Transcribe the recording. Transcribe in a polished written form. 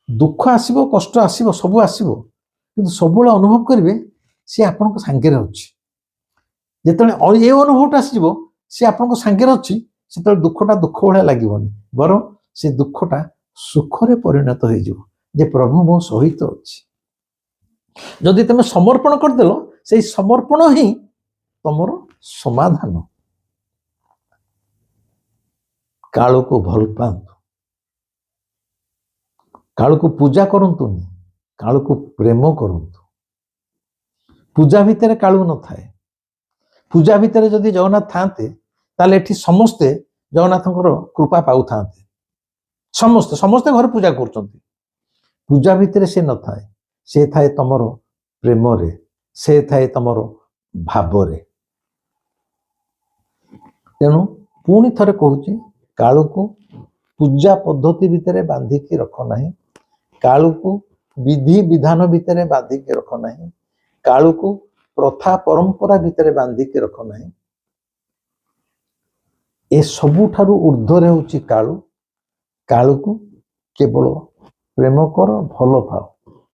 दुख आसीबो कष्ट आसीबो सब आसीबो किंतु सबुले अनुभव करेंगे सी आपण सांगे अच्छी जिते ये अनुभवटा आसो सी आपण सांगे अच्छी से दुखटा दुख भाया लगे बर से दुखटा सुखरे परिणत हो प्रभु मो सहित अच्छी जदि तुम समर्पण करदेल से समर्पण ही तुम समाधान काल को भल पातु काल को पूजा करंतुनी काल को प्रेम करंतु पूजा भितर कालू न थाए पूजा भितर जदि जगन्नाथ थाते ताले एठी समस्ते जगन्नाथंकर कृपा पाउ थाते समस्ते समस्ते घर पूजा करचंती पूजा भितर से न थाए से थाए तमर प्रेम रे से थाए तमर भाव रे तेणु पुणी थरे कहूची कालू को पूजा पद्धति भितर बांधिकी रख नहीं कालू को विधि विधान भितर बांधिकी रख नहीं कालू को प्रथा परंपरा भितर बांधिकी रख नहीं ए सबुठारु ऊर्ध्वरे होची कालू कालू को केवल प्रेम कर भल पाओ